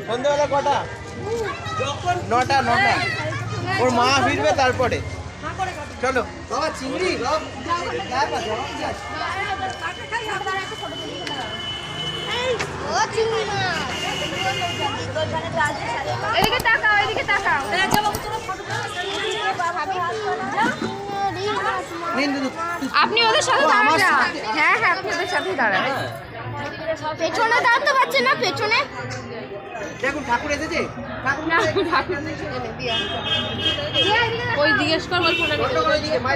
সন্ধ্যাবেলা কটা? 9টা। ওর মা ফিরবে তারপরে। চলো বাবা চিংড়ি এদিকে তাকাও, এদিকে তাকাও। আপনি ওদের সাথে দাঁড়ান। হ্যাঁ হ্যাঁ, আপনি ওদের সাথে দাঁড়ান। পেছনে দাঁড়াতে পারছে না, পেছনে দেখুন ঠাকুর এসেছে। ওই জিজ্ঞেস কর, ফোনটা করে দিকে মাই